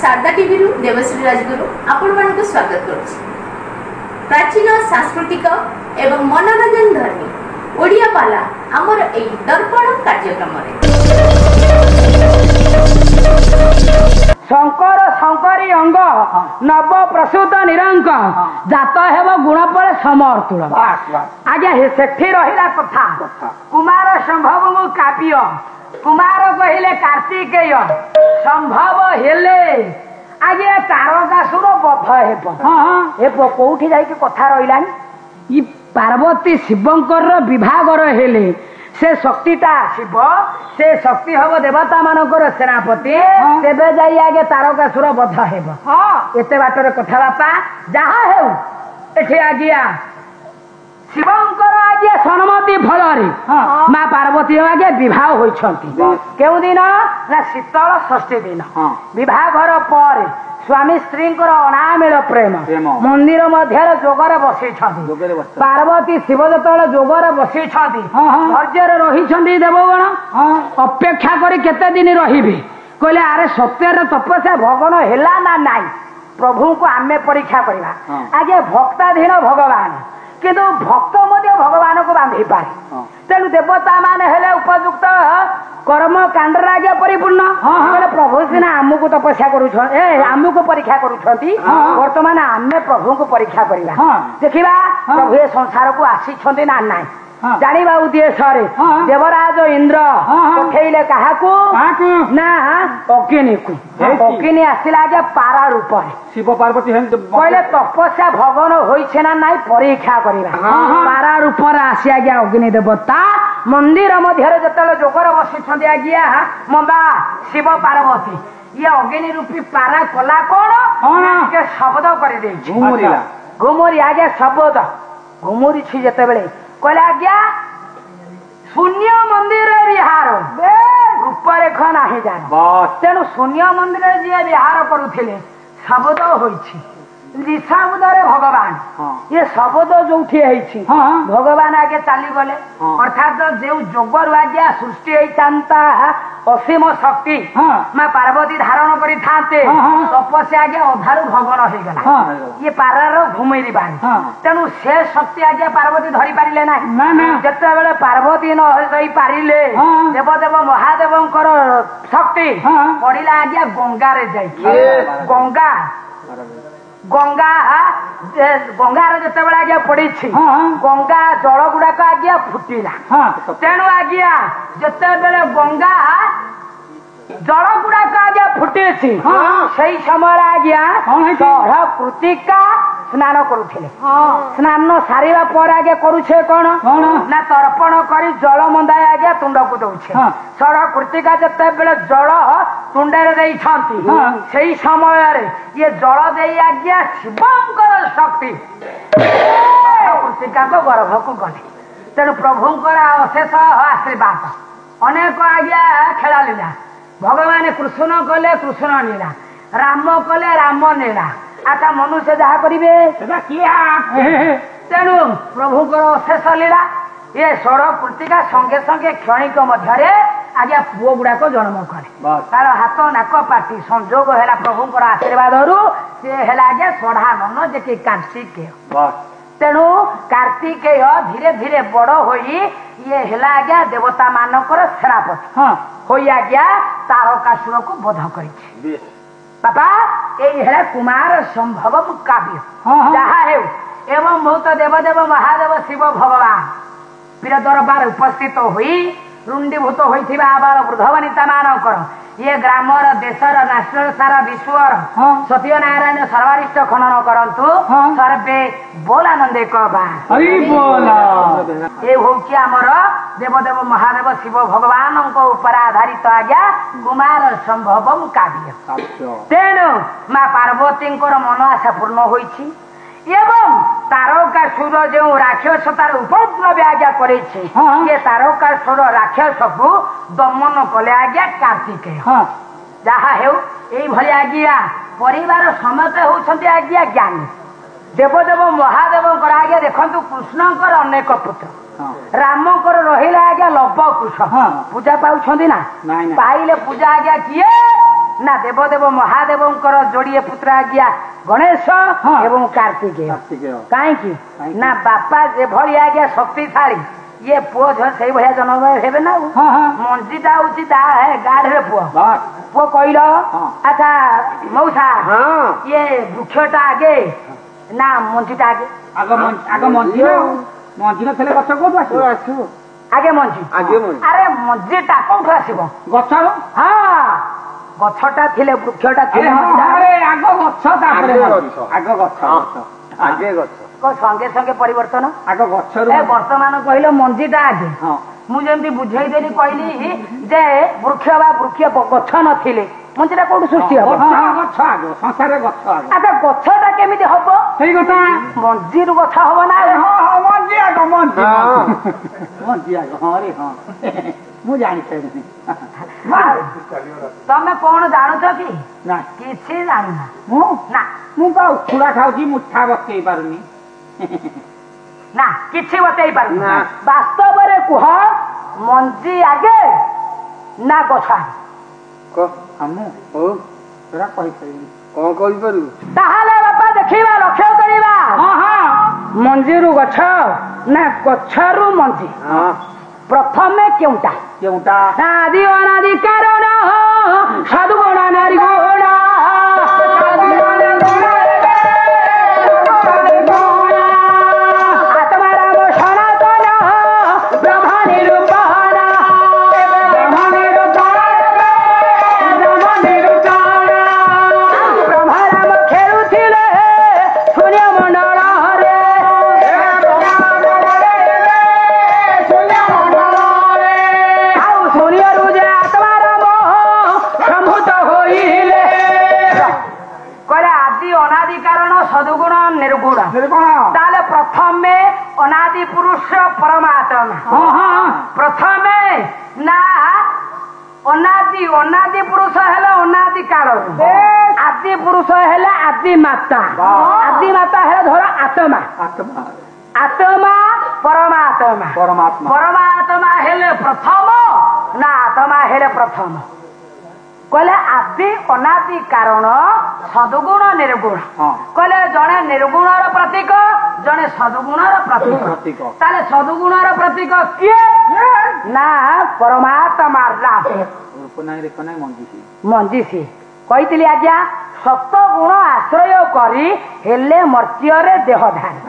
Sharda TV Devshri Rajguru आपण मानक स्वागत करुछि। प्राचीन सांस्कृतिक एवं मनोरंजन धर्मी ओडिया पाला आमर एई दर्पण कार्यक्रम शंकर शंकरी अंग नव प्रसूत निरंक जात हेब गुणपल समर्थुल आज्ञा सेठी रहिला कथा कुमार संभव मु काव्य कुमार कहिले कार्तिकेय संभव हेले आज्ञा तारकासुर बध हेब कोठी जाई कथा रहिलानी पार्वती शिवंकर विभागर हेले से शक्तिटा शिव से शक्ति हम देवता मानकर सेनापति तेबे जाई आगे तारकासुर बध हेब एते बाटर कथाबार्ता जहा हेउ एठी आगिया शिवंकर आगे सन्मति फलरे माँ पार्वती आगे विवाह होइछंती केउ दिन ना शीतल षष्ठी दिन विवाहर पर स्वामी स्त्री अनामिल प्रेम मंदिर मध्य जोगर बसी पार्वती शिव जो जोगर बसी धैर्य रही देवगण अपेक्षा करी केते दिन रही कहले अरे सत्यर तपस्या भगवान है ना नाई प्रभु को आमे परीक्षा करवा आगे भक्ताधीन भगवान किंतु भक्त भगवान को बांधी पारे तेणु देवता मान हेले उपयुक्त कर्म कांड आगे परिपूर्ण प्रभु सीना आमको तपस्या करमको परीक्षा करुछंती वर्तमान आमे प्रभु को परीक्षा करवा देखा प्रभु ए संसार को आसी ना नाई जानिबा उद्देश्य देवराज इंद्र पठेइले काहाकू ना अग्नि को अग्नि आसिला आगे पारा रूप शिव पार्वती कहले तपस्या भगवान होइछे ना नाई परीक्षा करवा पारा रूप आसी आगे अग्नि देवता मंदिर मध्य जतले जोगर बसी आज्ञा मंबा शिव पार्वती ये अग्नि रूपी पारा कला कौन के शब्द कर दे घुमुरी आगे शब्द घुमुरी छी जते बेले कहले आज्ञा शून्य मंदिर विहार रूपरेख नाही जान तेणु शून्य मंदिर जी विहार करुथिले शब्द होइछि शब्दरे भगवान ये शब्द जो भगवान आगे चली गले अर्थात जो जोगर आज्ञा सृष्टि होता असीम शक्ति माँ पार्वती धारण करी थांते तपस्या आगे अधारू भगवान हो गला ये पारार घुमेरी बाणी तेणु से शक्ति आगे पार्वती धरी पारिले ना जिते बेले पार्वती न पारिले देवदेव महादेव शक्ति पड़िला आज्ञा गंगारे जाई गंगा गंगा गंगार जिते बेले आज्ञा पड़ी गंगा जल गुड़ाक आज्ञा फुटिला तेणु आज्ञा जिते बेले गंगा जल गुड़ाक आज्ञा फुटे से समय आज्ञा कृतिका स्नान करुले स्नान सारिबा पर आगे करुछे कौन ना तर्पण करी जल मंदाए आगे तुंड को दौछे षड़ कृतिका जते बेले जल तुंडे से समय ये जल दे आज्ञा शिवंकर शक्ति कृतिका को गर्भ को गले तेणु प्रभुंकर अशेष आशीर्वाद अनेक आज्ञा खेला लीला भगवान कृष्ण कले कृष्ण नीला राम कले राम नीला आटा मनुष्य जहा करिवे तेणु प्रभुकर अशेष लीला ये षड़ कृतिका संगे संगे क्षणिक मध्य आज्ञा पुओ गुड़ाक जन्म करे तार हाथ नाक पाटी संजोग है प्रभुकर आशीर्वाद सी है आज्ञा षढ़ानन जे कि कार्तिकेय तेणु कार्तिकेय धीरे धीरे बड़ होई ये है आज्ञा देवता मानकर सेनापति होई आज्ञा तारकासुर को वध करिछि बाबा यही है कुमार संभव काव्य जहा है एवं बहुत देवदेव महादेव शिव भगवान पीर दरबार उपस्थित हुई रुंडीभूत होइथिबा आबाल वृद्ध वनिता मानकर ये ग्रामर देशर राष्ट्र सारा विश्वर सत्यनारायण सर्वारिष्ट खनन करंतु सर्वे बोलानंदे कबा ये होउछि हमर देवदेव महादेव शिव भगवान ऊपर आधारित आज्ञा कुमार संभव काव्य तेणु माँ पार्वती मन आशा पूर्ण होइछि एवं तारकासुर जो राक्षस तार उपद्रव आज्ञा करे ये तारकासुर राक्षस को दमन कले आज्ञा कार्तिकेय जहा हे आज्ञा परिवार समस्त होउछंती आज्ञा ज्ञानी देवदेव महादेव आज्ञा देखंतु कृष्णकर अनेक पुत्र रामकर रहिला आज्ञा लव कुश पूजा पाउछंती ना पाइले पूजा आज्ञा किए ନା ଦେବଦେବ ମହାଦେବଙ୍କର ଯୋଡ଼ିଏ ପୁତ୍ର ଆଜ୍ଞା ଗଣେଶ ଏବଂ କାର୍ତ୍ତିକେୟ। କାହିଁକି ନା ବାପା ଯେଭଳି ଆଜ୍ଞା ଶକ୍ତିଶାଳୀ ଇଏ ପୁଅ ଝିଅ ସେଇଭଳିଆ ଜନ୍ମ ହେବେ ନା। ମଞ୍ଜିଟା ହଉଛି ଗାଢରେ ପୁଅ ପୁଅ କହିଲ। ଆଚ୍ଛା ମଉସା ଇଏ ବୃକ୍ଷଟା ଆଗେ ନା ମଞ୍ଜିଟା ଆଗେ? ଆଗ ମଞ୍ଜି ନଥିଲେ ଗଛ କୋଉଠୁ ଆସିବ? ଆଗେ ମଞ୍ଜି। ଆରେ ମଞ୍ଜିଟା କୋଉଠୁ ଆସିବ? ଗଛରୁ। ହଁ ଗଛଟା ଥିଲେ ବୃକ୍ଷଟା ଥିଲେ ଆଗ ଗଛ ତାପରେ ଆଗ ଗଛ ଆଗେ ଗଛ ସଙ୍ଗେ ସଙ୍ଗେ ପରିବର୍ତ୍ତନ। ଆଗ ଗଛରୁ ବର୍ତ୍ତମାନ କହିଲ ମଞ୍ଜିଟା ଆଗେ। ମୁଁ ଯେମିତି ବୁଝେଇଦେଲି କହିଲି ଯେ ବୃକ୍ଷ ବା ବୃକ୍ଷ ଗଛ ନଥିଲେ ମଞ୍ଜିଟା କୋଉଠୁ ସୃଷ୍ଟି ହବ? ଗଛ ଆଗ ସଂସାରରେ ଗଛ ଆଗ। ଆଚ୍ଛା ଗଛଟା କେମିତି ହବ? ସେଇ କଥା ମଞ୍ଜିରୁ ଗଛ ହବ ନା? ମଞ୍ଜି ଆଗ ମଞ୍ଜି ଆଗ। ହଁ ରେ ହଁ ମୁଁ ଜାଣିପାରିନି। ତମେ କଣ ଜାଣୁଛ କି? ନା କିଛି ଜାଣୁନା। ମୁଁ ବା ଉଖୁଡ଼ା ଖାଉଛି ମୁଠା ବତେଇ ପାରୁନି। ନା କିଛି ବତେଇ ପାରୁନି। ବାସ୍ତବରେ କୁହ ମଞ୍ଜି ଆଗେ ନା ଗଛ ଆଗେ? କହିପାରିବି କଣ କହିପାରିବୁ? ତାହେଲେ ବାପା ଦେଖିବା ଲକ୍ଷ୍ୟ କରିବା ମଞ୍ଜିରୁ ଗଛ ନା ଗଛରୁ ମଞ୍ଜି ପ୍ରଥମେ କେଉଁଟା? ଆଦି ଅନାଦି କାରଣ ସଦ୍ଗୁଣ ନାରୀ ଗୁଣ ଆତ୍ମାରାମ ସନାତନ ବ୍ରହ୍ମ ନିରୂପଣ ବ୍ରହ୍ମରାମ ଖେଳୁଥିଲେ ସୂର୍ଯ୍ୟମଣ୍ଡଳରେ ଆଉ ସୂର୍ଯ୍ୟରୁ ଯେ ଆତ୍ମାରାମ ସମ୍ଭୂତ ହୋଇଲେ। କହିଲେ ଆଦି ଅନାଦି କାରଣ ସଦ୍ଗୁଣ ନିର୍ଗୁଣ। ତାହେଲେ ପ୍ରଥମେ ଅନାଦି ପୁରୁଷ ପରମାତ୍ମା। ପ୍ରଥମେ ନା ଅନାଦି ପୁରୁଷ ହେଲେ ଅନାଦି କାରଣ, ଆଦି ପୁରୁଷ ହେଲେ ଆଦି ମାତା। ଆଦି ମାତା ହେଲେ ଧର ଆତ୍ମା। ଆତ୍ମା ପରମାତ୍ମା। ପରମାତ୍ମା ହେଲେ ପ୍ରଥମ ନା ଆତ୍ମା ହେଲେ ପ୍ରଥମ? କହିଲେ ଆଦି ଅନାଦି କାରଣ ସଦ୍ଗୁଣ ନିର୍ଗୁଣ। କହିଲେ ଜଣେ ନିର୍ଗୁଣର ପ୍ରତୀକ ଜଣେ ସଦ୍ଗୁଣର ପ୍ରତୀକ। ତାହେଲେ ସଦ୍ଗୁଣର ପ୍ରତୀକ କିଏ? ନା ପରମାତ୍ମା ମଞ୍ଜି ସିଏ। କହିଥିଲି ଆଜ୍ଞା ସତଗୁଣ ଆଶ୍ରୟ କରି ହେଲେ ମର୍ତ୍ତ୍ୟରେ ଦେହଧାରୀ।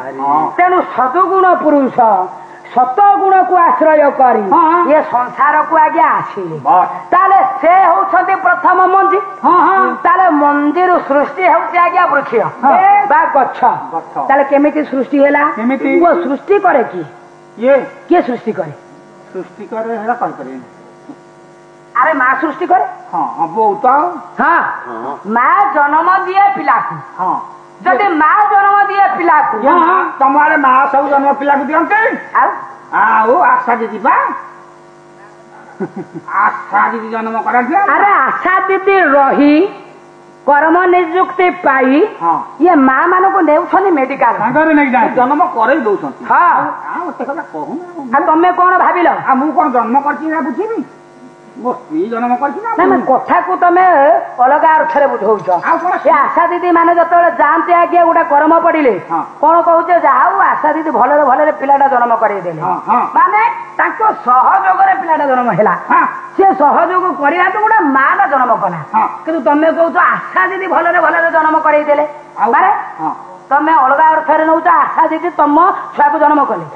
ତେଣୁ ସଦ୍ଗୁଣ ପୁରୁଷ ସତଗୁଣକୁ ଆଶ୍ରୟ କରି ଏ ସଂସାରକୁ ଆଜ୍ଞା ଆସିଲେ। ତାହେଲେ ସେ ହଉଛନ୍ତି ପ୍ରଥମ ମଞ୍ଜି। ତାହେଲେ ମଞ୍ଜିରୁ ସୃଷ୍ଟି ହଉଛି ଆଜ୍ଞା ବୃକ୍ଷ ବା ଗଛ। ତାହେଲେ କେମିତି ସୃଷ୍ଟି ହେଲା? ସୃଷ୍ଟି କରେ କିଏ ସୃଷ୍ଟି କରେ? ସୃଷ୍ଟି କରେ ହେରା କହିପାରିବେନି। ଆରେ ମା ସୃଷ୍ଟି କରେ। ବହୁତ ମା ଜନ୍ମ ଦିଏ ପିଲାକୁ। ଯଦି ମା ଜନ୍ମ ଦିଏ ପିଲାକୁ ତମ ଆଡେ ମା ସବୁ ଜନ୍ମ ପିଲାକୁ ଦିଅନ୍ତି। ଆଉ ଆଶା ଦିଦି ବା ଆଶା ଦିଦି ଜନ୍ମ କରାନ୍ତି। ଆରେ ଆଶା ଦିଦି ରହି କର୍ମ ନିଯୁକ୍ତି ପାଇ ଇଏ ମା ମାନଙ୍କୁ ନେଉଛନ୍ତି ମେଡିକାଲ ଜନ୍ମ କରେଇ ଦଉଛନ୍ତି। ଏତେ କଥା କହୁନା। ତମେ କଣ ଭାବିଲ? ମୁଁ କଣ ଜନ୍ମ କରିଛି ନା ବୁଝିବି? ମୋ ସ୍ତ୍ରୀ ଜନ୍ମ କରିଛି ନା? କଥାକୁ ତମେ ଅଲଗା ଅର୍ଥରେ ବୁଝଉଛ। ଏ ଆଶା ଦିଦି ମାନେ ଯେତେବେଳେ ଯାଆନ୍ତି ଆଜ୍ଞା ଗୋଟେ କର୍ମ ପଡିଲେ କଣ କହୁଛ? ଯାହା ହଉ ଆଶା ଦିଦି ଭଲରେ ଭଲରେ ପିଲାଟା ଜନ୍ମ କରେଇଦେଲେ। ମାନେ ତାଙ୍କ ସହଯୋଗରେ ପିଲାଟା ଜନ୍ମ ହେଲା। ସେ ସହଯୋଗ କରିବାଠୁ ଗୋଟେ ମା ଟା ଜନ୍ମ କଲା। କିନ୍ତୁ ତମେ କହୁଛ ଆଶା ଦିଦି ଭଲରେ ଭଲରେ ଜନ୍ମ କରେଇଦେଲେ। ତମେ ଅଲଗା ଅର୍ଥରେ ନଉଛ ଆଶା ଦିଦି ତମ ଛୁଆକୁ ଜନ୍ମ କଲେ।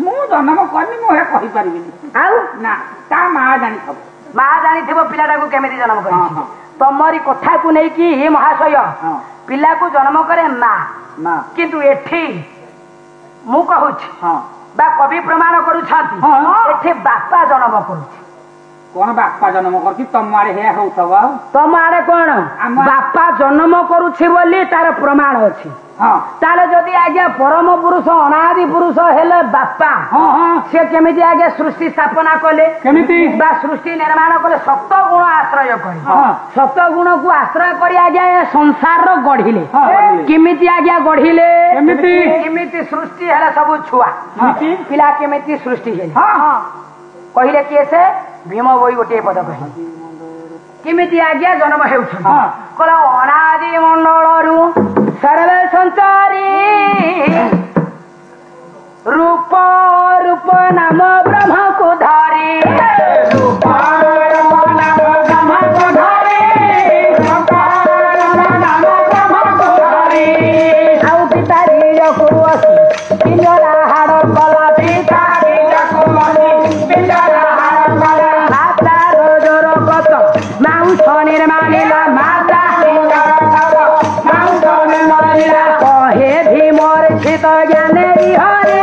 ମୁଁ ଜନ୍ମ କରିନି, ମୁଁ କହିପାରିବିନି। ଆଉ ନା ତା ମା ଜାଣିଥିବ। ମା ଜାଣିଥିବ ପିଲାଟାକୁ କେମିତି ଜନ୍ମ କରିଛି। ତମରି କଥାକୁ ନେଇକି ମହାଶୟ ପିଲାକୁ ଜନ୍ମ କରେ ମା। କିନ୍ତୁ ଏଠି ମୁଁ କହୁଛି ବା କବି ପ୍ରମାଣ କରୁଛନ୍ତି ଏଠି ବାପା ଜନ୍ମ କରୁଛି। କଣ ବାପା ଜନ୍ମ କରୁଛି? ତମ ଆଡେ ହେ ହଉଥିବ। ତମ ଆଡେ କଣ ବାପା ଜନ୍ମ କରୁଛି ବୋଲି ତାର ପ୍ରମାଣ ଅଛି। ତାହେଲେ ଯଦି ଆଜ୍ଞା ପରମ ପୁରୁଷ ଅନାଦି ପୁରୁଷ ହେଲେ ବାପା, ସେ କେମିତି ଆଜ୍ଞା ସୃଷ୍ଟି ସ୍ଥାପନା କଲେ? କେମିତି ବା ସୃଷ୍ଟି ନିର୍ମାଣ କଲେ? ସତଗୁଣ ଆଶ୍ରୟ କରି। ସତଗୁଣକୁ ଆଶ୍ରୟ କରି ଆଜ୍ଞା ଏ ସଂସାର ଗଢିଲେ। କେମିତି ଆଜ୍ଞା ଗଢିଲେ? କେମିତି ସୃଷ୍ଟି ହେଲେ ସବୁ ଛୁଆ ପିଲା କେମିତି ସୃଷ୍ଟି ହେଲେ? କହିଲେ କିଏ? ସେ ଭୀମ ବୋଇ ଗୋଟିଏ ପଦ କହିଲେ। କେମିତି ଆଜ୍ଞା ଜନ୍ମ ହେଉଛନ୍ତି ହଁ। କହିଲା ଅନାଦି ମଣ୍ଡଳରୁ ସର୍ବେ ସଂସାରୀ ରୂପ ରୂପ ନାମ ବ୍ରହ୍ମକୁ ଧରି ରୂପ ରୂପ ନାମ ବ୍ରହ୍ମକୁ ଧରି ରୂପ ରୂପ ନାମ ବ୍ରହ୍ମକୁ ଧରି ଆଉ ପିତାରିକୁ ଆସି ପିଞ୍ଜରା ହାଡ଼ କଲା ପିତାରିକୁ ଆସି ପିଞ୍ଜରା ହାଡ଼ କଲା ମାତା ରୋଜର କତ ମାଉଁସ ନିର୍ମାଣିଲା ମାତା ମାଉଁସ ନିର୍ମାଣିଲା କହେ ଭୀମର କ୍ଷିତ ଜ୍ଞାନେ ବିହରେ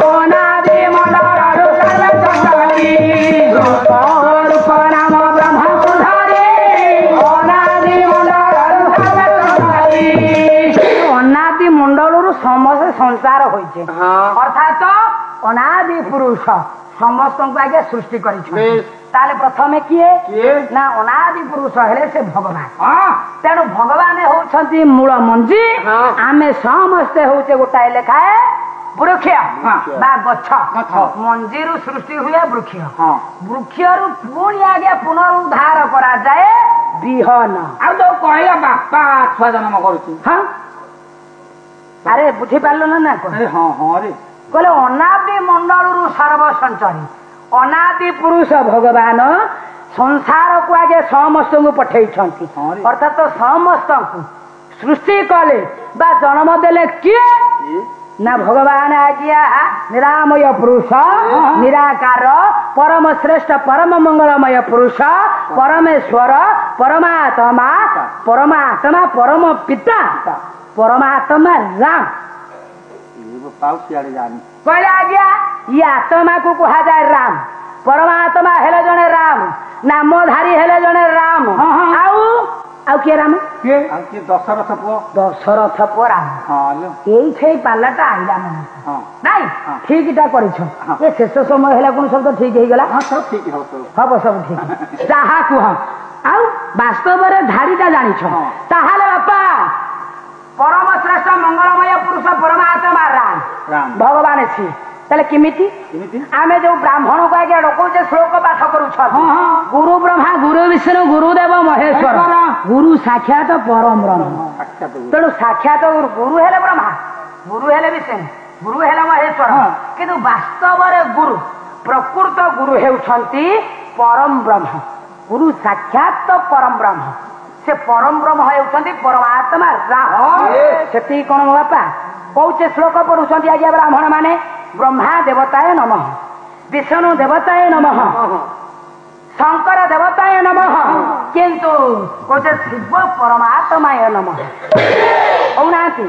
ଅନାଦି ମଣ୍ଡଳରୁ ସର୍ବେ ସଂସାରୀ ରୂପ ରୂପ ନାମ ବ୍ରହ୍ମକୁ ଧରି ଅନାଦି ମଣ୍ଡଳରୁ ସର୍ବେ ସଂସାରୀ ଅନାଦି ମଣ୍ଡଳରୁ ସମସ୍ତେ ସଂସାର ହୋଇছে ଅର୍ଥାତ ଅନାଦି ପୁରୁଷ ସମସ୍ତଙ୍କୁ ଆଗେ ସୃଷ୍ଟି କରିଛନ୍ତି ତାହେଲେ ପ୍ରଥମେ କିଏ ନା ଅନାଦି ପୁରୁଷ ହେଲେ ସେ ଭଗବାନ ତେଣୁ ଭଗବାନ ହଉଛନ୍ତି ମୂଳ ମଞ୍ଜି ଆମେ ସମସ୍ତେ ହଉଛେ ଗୋଟାଏ ଲେଖାଏ ବୃକ୍ଷ ବା ଗଛ ମଞ୍ଜିରୁ ସୃଷ୍ଟି ହୁଏ ବୃକ୍ଷ ବୃକ୍ଷରୁ ପୁଣି ଆଗେ ପୁନରୁଦ୍ଧାର କରାଯାଏ ବିହନ ଆଉ ଯୋଉ କହିଲ ବାପା ଛୁଆ ଜନ୍ମ କରୁଛି ହଁ ଆରେ ବୁଝିପାରିଲ ନା କଣ ହଁ ହଁ ରେ କହିଲେ ଅନାଦି ମଣ୍ଡଳରୁ ସର୍ବ ସଞ୍ଚରୀ ଅନାଦି ପୁରୁଷ ଭଗବାନ ସଂସାରକୁ ଆଗେ ସମସ୍ତଙ୍କୁ ପଠେଇଛନ୍ତି ଅର୍ଥାତ ସମସ୍ତଙ୍କୁ ସୃଷ୍ଟି କଲେ ବା ଜନ୍ମ ଦେଲେ କିଏ ନା ଭଗବାନ ଆଜ୍ଞା ନିରାମୟ ପୁରୁଷ ନିରାକାର ପରମ ଶ୍ରେଷ୍ଠ ପରମ ମଙ୍ଗଳମୟ ପୁରୁଷ ପରମେଶ୍ୱର ପରମାତ୍ମା ପରମାତ୍ମା ପରମ ପିତା ପରମାତ୍ମା ରାମ କହିଲେ ଆଜ୍ଞା ଇ ଆତ୍ମାକୁ କୁହାଯାଏ ରାମ ପରମାତ୍ମା ହେଲେ ଜଣେ ରାମ ନାମଧାରୀ ହେଲେ ଜଣେ ରାମ ଆଉ କିଏ ରାମ ଦଶରଥ ପୁଅ ଦଶରଥ ପୁଅ ରାମ ଏଇଠି ପାଲାଟା ଆଇଲା ମନ ନାଇଁ ଠିକଟା କରିଛ ଏ ଶେଷ ସମୟ ହେଲା କଣ ସବୁ ତ ଠିକ ହେଇଗଲା ହବ ସବୁ ଠିକ ଯାହା କୁହ ଆଉ ବାସ୍ତବରେ ଧାଡିଟା ଜାଣିଛ ତାହେଲେ ବାପା ପରମ ଶ୍ରେଷ୍ଠ ମଙ୍ଗଳମୟ ପୁରୁଷ ପରମାତ୍ମା ରାମ ଭଗବାନ ଅଛି ତାହେଲେ କେମିତି ଆମେ ଯୋଉ ବ୍ରାହ୍ମଣକୁ ଆଜ୍ଞା ଡକଉଛେ ଶ୍ଲୋକ ପାଠ କରୁଛନ୍ତି ଗୁରୁ ବ୍ରହ୍ମା ଗୁରୁ ବିଷ୍ଣୁ ଗୁରୁଦେବ ମହେଶ୍ୱର ଗୁରୁ ସାକ୍ଷାତ ପରମ ବ୍ରହ୍ମ ତେଣୁ ସାକ୍ଷାତ ଗୁରୁ ହେଲେ ବ୍ରହ୍ମା ଗୁରୁ ହେଲେ ବିଷ୍ଣୁ ଗୁରୁ ହେଲେ ମହେଶ୍ୱର କିନ୍ତୁ ବାସ୍ତବରେ ଗୁରୁ ପ୍ରକୃତ ଗୁରୁ ହେଉଛନ୍ତି ପରମ ବ୍ରହ୍ମ ଗୁରୁ ସାକ୍ଷାତ ପରମ ବ୍ରହ୍ମ ସେ ପରମ ବ୍ରହ୍ମ ହେଉଛନ୍ତି ପରମାତ୍ମା ରାମ ସେତିକି କଣ ବାପା କହୁଛେ ଶ୍ଲୋକ ପଢୁଛନ୍ତି ଆଜ୍ଞା ବ୍ରାହ୍ମଣ ମାନେ ବ୍ରହ୍ମା ଦେବତାୟ ନମଃ ବିଷ୍ଣୁ ଦେବତାୟ ନମଃ ଶଙ୍କର ଦେବତାୟ ନମଃ କିନ୍ତୁ କହୁଛେ ଶିବ ପରମାତ୍ମାୟ ନମଃ କହୁନାହାନ୍ତି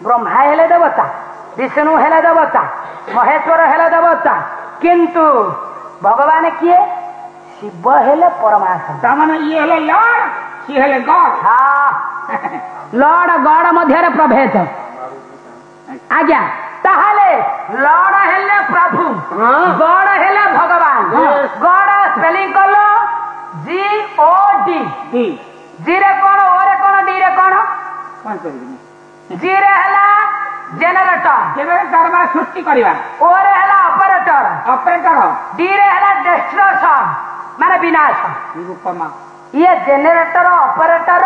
ବ୍ରହ୍ମା ହେଲେ ଦେବତା ବିଷ୍ଣୁ ହେଲେ ଦେବତା ମହେଶ୍ୱର ହେଲେ ଦେବତା କିନ୍ତୁ ଭଗବାନ କିଏ ଶିବ ହେଲେ ପରମାତ୍ମା ତାମାନେ ଇଏ ହେଲେ ଲର୍ଡ ସିଏ ହେଲେ ଗଡ ଲର୍ଡ ଗଡ ମଧ୍ୟରେ ପ୍ରଭେଦ ଆଜ୍ଞା ତାହେଲେ ଲର୍ଡ ହେଲେ ପ୍ରଭୁ ଗଡ ହେଲେ ଭଗବାନ ଗଡ ସ୍ପେଲିଂ କଲ GOD ଜି ରେ କଣ ଓ ରେ କଣ ଡି ରେ କଣ ଜି ରେ ହେଲା ଜେନେରେଟର ମାନେ ସୃଷ୍ଟି କରିବା ଓ ରେ ହେଲା ଅପରେଟର ଡି ରେ ହେଲା ଡେଷ୍ଟ୍ରସନ ମାନେ ବିନାଶ ଇଏ ଜେନେରେଟର ଅପରେଟର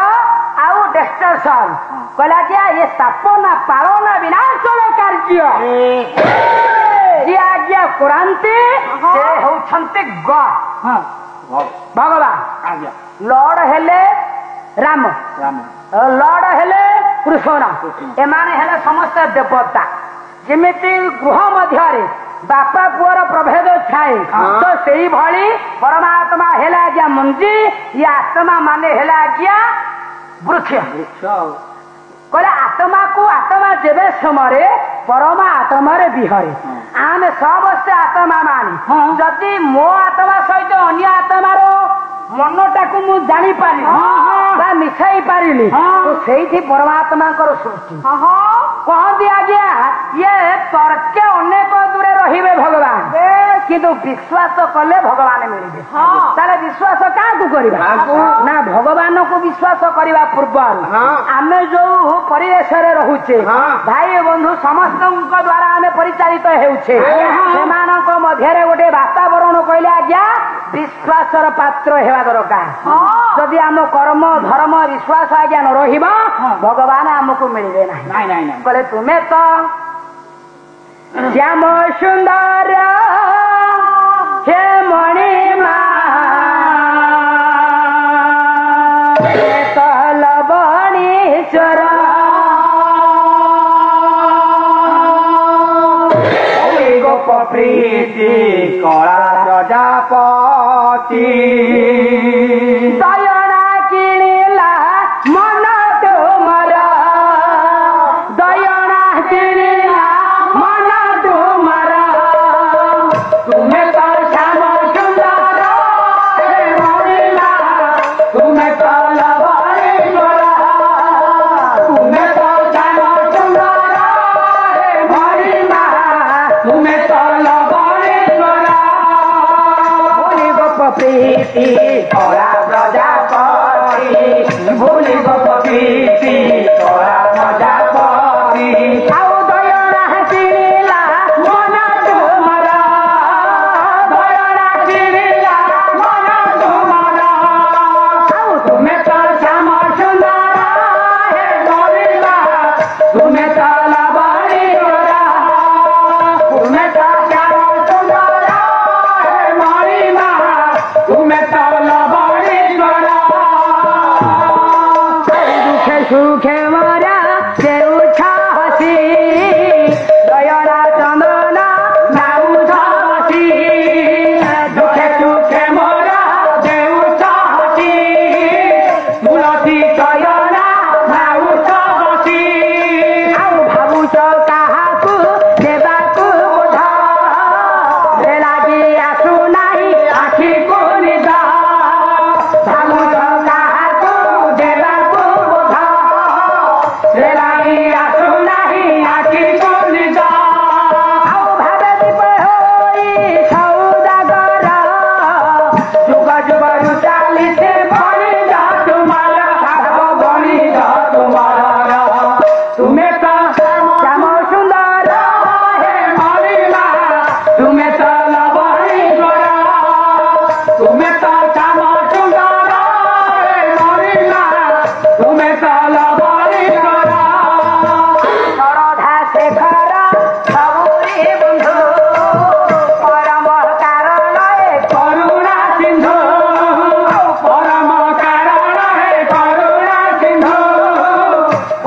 ଆଉ ଡେଷ୍ଟ୍ରସନ କହିଲା ଯେ ଇଏ ସ୍ଥାପନା ପାଳନା ବିନାଶର କାର୍ଯ୍ୟ ଯିଏ ଆଜ୍ଞା କରାନ୍ତି ସେ ହେଉଛନ୍ତି ଗଡ ଭଗବାନ ଲର୍ଡ ହେଲେ ରାମ ଲର୍ଡ ହେଲେ କୃଷ୍ଣ ଏମାନେ ହେଲେ ସମସ୍ତେ ଦେବତା ଯେମିତି ଗୃହ ମଧ୍ୟରେ ବାପା ପୁଅର ପ୍ରଭେଦ ଥାଏ ତ ସେଇଭଳି ପରମାତ୍ମା ହେଲେ ଆଜ୍ଞା ମଞ୍ଜି ଇଏ ଆତ୍ମା ମାନେ ହେଲେ ଆଜ୍ଞା ବୃକ୍ଷ କହିଲେ ଆତ୍ମାକୁ ଆତ୍ମା ଯେବେ ସମୟରେ ପରମା ଆତ୍ମାରେ ବିହରେ ଆମେ ସମସ୍ତେ ଆତ୍ମା ମାନେ ଯଦି ମୋ ଆତ୍ମା ସହିତ ଅନ୍ୟ ଆତ୍ମାର ମନଟାକୁ ମୁଁ ଜାଣିପାରିଲି ବା ମିଶାଇ ପାରିଲି ସେଇଠି ପରମାତ୍ମାଙ୍କର ସୃଷ୍ଟି କହନ୍ତି ଆଜ୍ଞା ଇଏ ତର୍କେ ଅନେକ ଦୂରେ ରହିବେ ଭଗବାନ କିନ୍ତୁ ବିଶ୍ୱାସ କଲେ ଭଗବାନ ମିଳିବେ ତାହେଲେ ବିଶ୍ୱାସ କାହାକୁ କରିବା ନା ଭଗବାନକୁ ବିଶ୍ୱାସ କରିବା ପୂର୍ବରୁ ଆମେ ଯୋଉ ପରିବେଶରେ ରହୁଛେ ଭାଇ ବନ୍ଧୁ ସମସ୍ତଙ୍କ ଦ୍ଵାରା ଆମେ ପରିଚାଳିତ ହେଉଛେ ସେମାନଙ୍କ ମଧ୍ୟରେ ଗୋଟେ ବାତାବରଣ କହିଲେ ଆଜ୍ଞା विश्वासर पात्र हेवा दरकार जदि आम कर्म धर्म विश्वास आज्ञा न रहिबा भगवान आमको मिलबे नाही ନାଇଁ ନାଇଁ ନାଇଁ कहले तुमे तो श्याम सुंदर हे मणिमा लवणीश्वर गोप प्रीति कला प्रजापति दयना किणिला मन तुमर दयना किणिला मन तुमर तुमे तो श्याम सुंदर हे मणिमा तुमे तो लवणीश्वर तुमे तो श्याम सुंदर हे मणिमा तुमे तो लवणीश्वर भूली गोप प्रीति कला प्रजापति भूली गोप प्रीति कला प्रजापति आउ दयना किणिला मन तुमर दयना किणिला मन तुमर आउ तुमे तो श्याम सुंदर हे मणिमा तुमे तो लवणीश्वर तुमे तो श्याम सुंदर हे मणिमा तुमे तो लवणीश्वर दुखे सुखे मरा देउछ हसी दयना चंदन नाउछ हसी दुखे सुखे मरा देउछ हसी तुलसी चयना नाउछ हसी आउ भाबुछ काहाकु देबाकु बोध से लागि आसु नाही आखिको निद भाबुछ काहाकु देबाकु बोध से लागि आसु नाही आखिको निद आउ भावे दीप होई सौदागर जुग जुगरु चालिसे बनी जा तुमार भाव बनी जा तुमार तुमे तो श्याम सुंदर हे मणिमा तुमे तो लवणीश्वर तुमे तो श्याम सुंदर हे मणिमा तुमे तो लवणीश्वर श्रद्धा शेखर सबुरी बंधु परम कारण हे करुणा सिंधु परम कारण हे करुणा सिंधु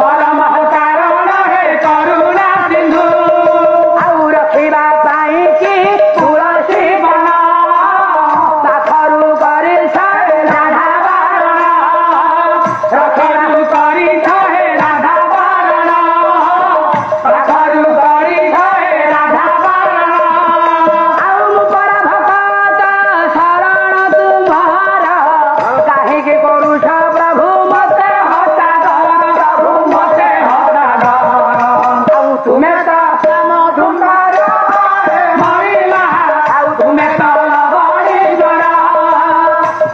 परम कारण हे करुणा सिंधु आउ रखिबा पाई कि तुलसी बन पाखरु करि छे राधा बारण रखरु करि छे राधा बारण पाखरु करि छे राधा बारण आउ मुपर भक्त शरण तुम्हार काहे के करुछ प्रभु मते हतादर प्रभु मते हतादर आउ तुमे तो श्याम सुंदर हे मणिमा आउ तुमे तो लवणीश्वर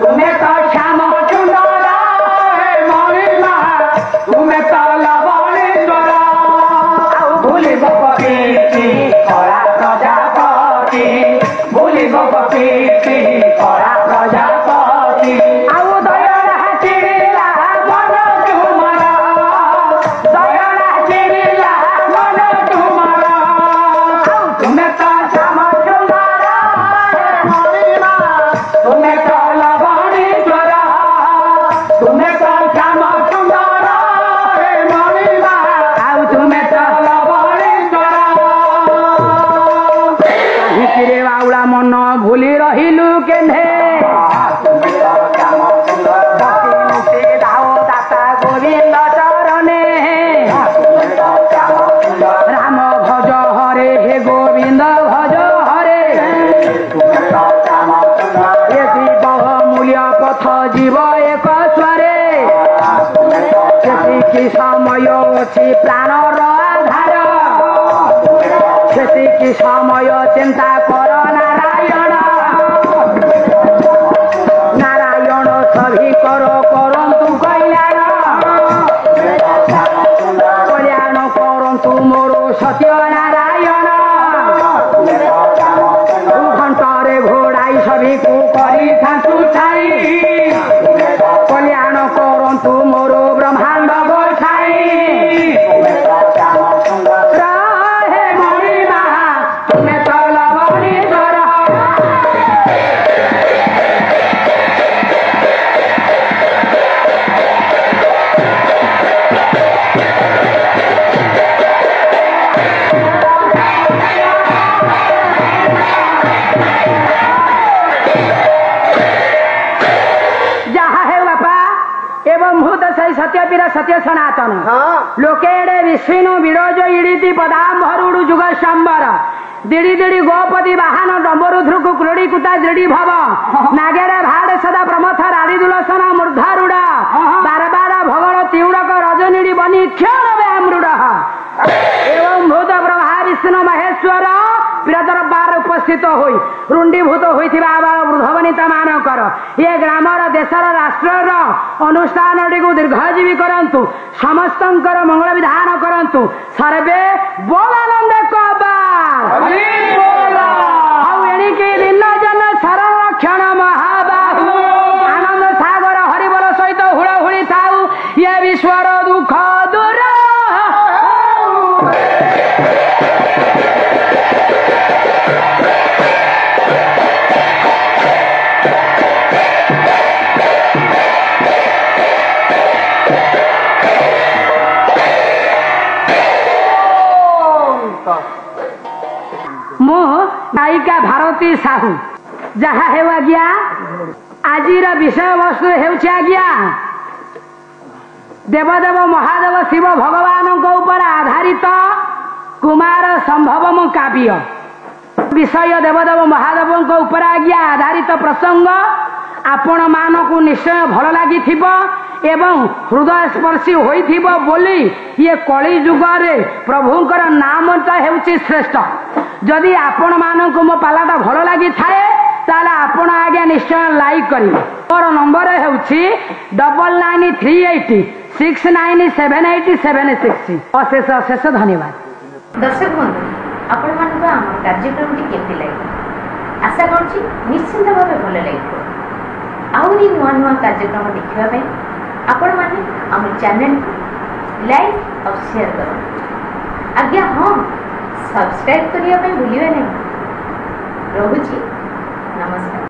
तुमे तो श्याम सुंदर हे मणिमा तुमे तो लवणीश्वर आउ भूली गोप प्रीति कला प्रजापति भूली गोप प्रीति कला प्रजापति आउ दयना किणिला मन तुमर दयना किणिला मन तुमर आउ तुमे तो श्याम सुंदर हे मणिमा तुमे तो लवणीश्वर तुमे तो श्याम सुंदर हे मणिमा आउ तुमे तो लवणीश्वर काहिଁକିରେ ବାଉଳା ମନ ଭୁଲି ରହିଲୁ କେନ୍ଧେ ବସି ଧାଓ ଦାତା ଗୋବିନ୍ଦ ଚରଣେ ରାମ ଭଜ ହରେ हे गोविंद भज हरे ये शिव मूल्य पथ जीव एक स्वरे सेतिकी समय अछि प्राणर आधार सेतिकी समय चिंता कर नारायण नारायण सभी करंतु कल्याण कल्याण करंतु मोर सत्य नारायण घंटारे घोड़ाई सभी को करी ଦେଖନ୍ତୁ ମୋର ବ୍ରହ୍ମାଣ୍ଡ ଗୋସାଇ ରହେ ମଣିମା ତୁମେ ତ ଲବଣୀଶ୍ୱର। सत्यपीर सत्य सनातन लोकेड़े विष्णु विरोज इड़ीति पदाम्भरुडु जुग शंबर दिड़ी दिड़ी गोपति वाहन डम्बरु ध्रुक क्रोड़ी कुता दृढ़ी भव नागेरे भाड़ सदा प्रमथ राड़ी दुलसन मूर्धारूढ़ बार बार भगण तीव्रक रजनीड़ी बनी क्षण व्यामरूढ़ एवं भूत ब्रह्मा विष्णु महेश्वर विरतर बार उपस्थित होई रुंडीभूत होइथिबा वृद्ध वनिता मानकर ये ग्रामर देशर राष्ट्रर अनुष्ठान दीर्घजीवी करंतु समस्तंकर मंगल विधान करंतु सर्वे बोलानंद कबार एणिकी दिन जन संरक्षण महाबाहु आनंद सागर हरिबल सहित हुड़हुड़ी थाऊ ये विश्वर दुख दूर। नायिका भारती साहू जहा हेउ आज्ञा आजिर विषय वस्तु हेउछि आज्ञा देवदेव महादेव शिव भगवान ऊपर आधारित कुमार संभवम काव्य विषय देवदेव महादेव ऊपर आज्ञा आधारित प्रसंग आपण मानकु निश्चय भल लागिथिबो एवं हृदय स्पर्शी होइथिबो बोली ये कली जुगरे प्रभुंकर नामटा हेउछि श्रेष्ठ। जदि आपण मानकु मो पालाटा भल लागि थाए ताले आपण आज्ञा निश्चय लाइक करिवे। मोर नंबर हेउछि 9938 697876 अशेष अशेष धन्यवाद। दर्शक बंधु आपण मानक आम कार्यक्रम केमती लगे आशा करुँच निश्चिंत भाव भल लगे आहरी नुआ नुआ कार्यक्रम देखा आपण मैंने आम चैनल को लाइक और शेयर करो आज्ञा हाँ सब्सक्राइब करने भूलिए नहीं। रहुची नमस्कार।